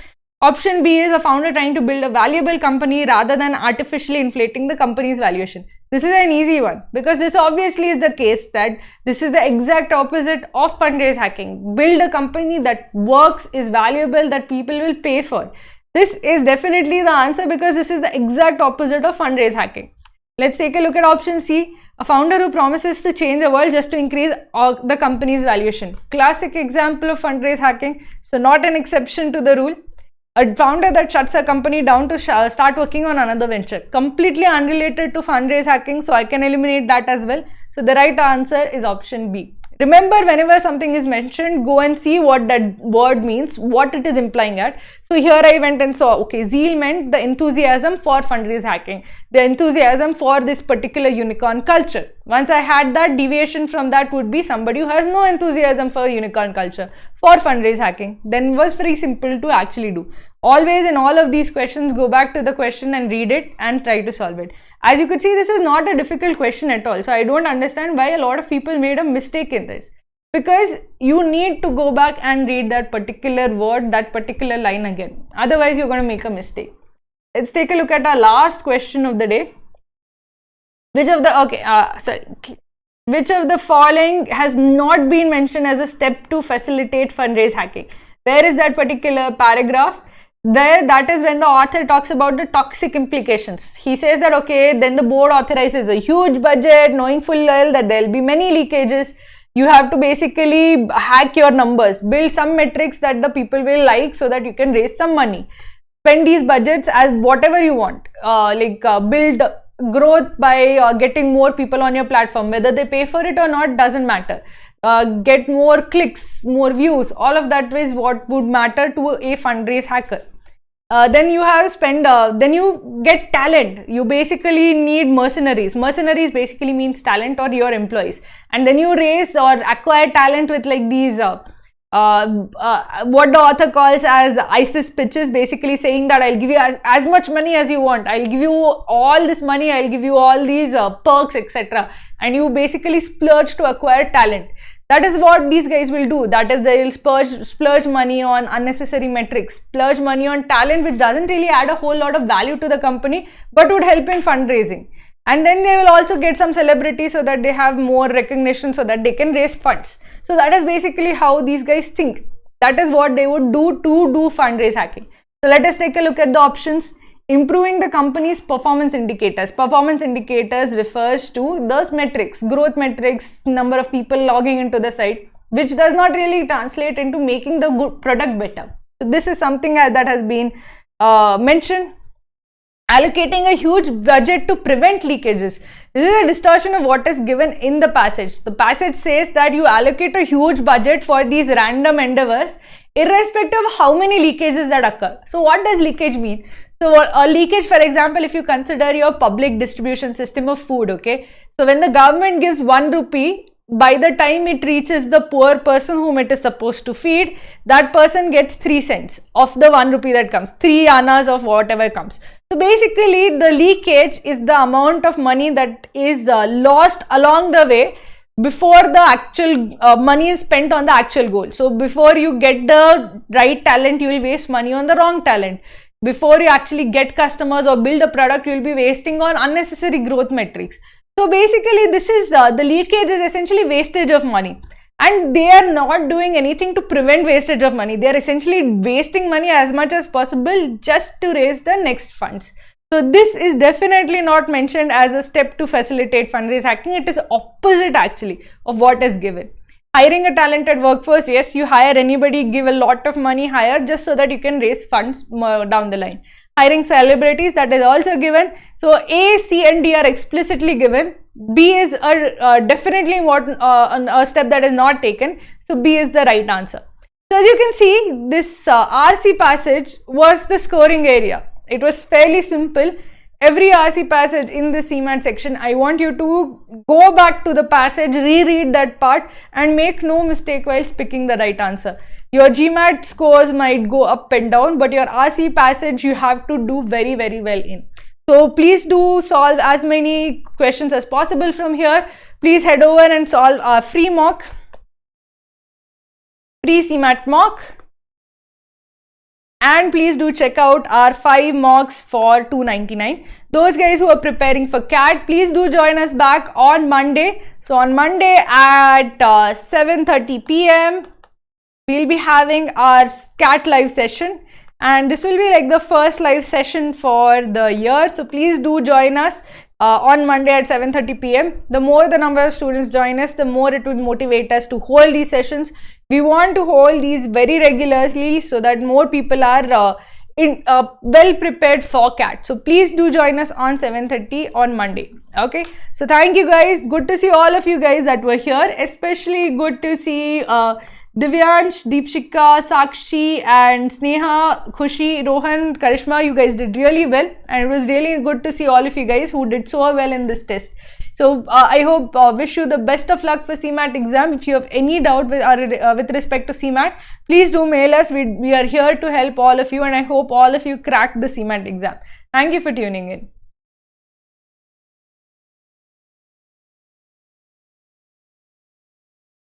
Option B is a founder trying to build a valuable company rather than artificially inflating the company's valuation. This is an easy one because this obviously is the case that this is the exact opposite of fundraise hacking. Build a company that works, is valuable, that people will pay for. This is definitely the answer because this is the exact opposite of fundraise hacking. Let's take a look at option C. A founder who promises to change the world just to increase the company's valuation. Classic example of fundraise hacking, so not an exception to the rule. A founder that shuts a company down to start working on another venture. Completely unrelated to fundraise hacking, so I can eliminate that as well. So the right answer is option B. Remember, whenever something is mentioned, go and see what that word means, what it is implying at. So here I went and saw, okay, zeal meant the enthusiasm for fundraise hacking, the enthusiasm for this particular unicorn culture. Once I had that, deviation from that would be somebody who has no enthusiasm for unicorn culture, for fundraise hacking. Then it was very simple to actually do. Always in all of these questions, go back to the question and read it and try to solve it. As you could see, this is not a difficult question at all. So I don't understand why a lot of people made a mistake in this. Because you need to go back and read that particular word, that particular line again. Otherwise, you're going to make a mistake. Let's take a look at our last question of the day. Which of the following has not been mentioned as a step to facilitate fundraise hacking? Where is that particular paragraph? There, that is when the author talks about the toxic implications. He says that, okay, then the board authorizes a huge budget, knowing full well that there will be many leakages. You have to basically hack your numbers, build some metrics that the people will like so that you can raise some money. Spend these budgets as whatever you want, build growth by getting more people on your platform. Whether they pay for it or not doesn't matter. Get more clicks, more views, all of that is what would matter to a fundraise hacker. Then you have then you get talent. You basically need mercenaries. Mercenaries basically means talent or your employees. And then you raise or acquire talent with like these, what the author calls as ISIS pitches, basically saying that I'll give you as much money as you want. I'll give you all this money. I'll give you all these perks, etc. And you basically splurge to acquire talent. That is what these guys will do. That is, they will splurge money on unnecessary metrics, splurge money on talent which doesn't really add a whole lot of value to the company but would help in fundraising. And then they will also get some celebrity so that they have more recognition so that they can raise funds. So that is basically how these guys think. That is what they would do to do fundraise hacking. So let us take a look at the options. Improving the company's performance indicators. Performance indicators refers to those metrics, growth metrics, number of people logging into the site, which does not really translate into making the good product better. So this is something that has been mentioned. Allocating a huge budget to prevent leakages. This is a distortion of what is given in the passage. The passage says that you allocate a huge budget for these random endeavors, irrespective of how many leakages that occur. So what does leakage mean? So a leakage, for example, if you consider your public distribution system of food, okay. So when the government gives 1 rupee, by the time it reaches the poor person whom it is supposed to feed, that person gets 3 cents of the 1 rupee that comes, 3 annas of whatever comes. So basically the leakage is the amount of money that is lost along the way before the actual money is spent on the actual goal. So before you get the right talent, you will waste money on the wrong talent. Before you actually get customers or build a product, you will be wasting on unnecessary growth metrics. So basically this is the leakage is essentially wastage of money, and they are not doing anything to prevent wastage of money. They are essentially wasting money as much as possible just to raise the next funds. So this is definitely not mentioned as a step to facilitate fundraise hacking. It is opposite actually of what is given. Hiring a talented workforce, yes, you hire anybody, give a lot of money, hire just so that you can raise funds down the line. Hiring celebrities, that is also given. So A, C and D are explicitly given. B is definitely a step that is not taken. So B is the right answer. So as you can see, this RC passage was the scoring area. It was fairly simple. Every RC passage in the CMAT section, I want you to go back to the passage, reread that part and make no mistake while picking the right answer. Your GMAT scores might go up and down, but your RC passage you have to do very, very well in. So please do solve as many questions as possible from here. Please head over and solve our free mock, free CMAT mock. And please do check out our 5 mocks for $299. Those guys who are preparing for CAT, please do join us back on Monday. So on Monday at 7:30 p.m. we'll be having our CAT live session. And this will be like the first live session for the year. So please do join us on Monday at 7:30 p.m. The more the number of students join us, the more it will motivate us to hold these sessions. We want to hold these very regularly so that more people are well prepared for CAT. So please do join us on 7:30 on Monday. Okay, so thank you guys. Good to see all of you guys that were here. Especially good to see Divyansh, Deepshika, Sakshi, and Sneha, Khushi, Rohan, Karishma. You guys did really well, and it was really good to see all of you guys who did so well in this test. So I hope, wish you the best of luck for CMAT exam. If you have any doubt with respect to CMAT, please do mail us. We are here to help all of you, and I hope all of you crack the CMAT exam. Thank you for tuning in.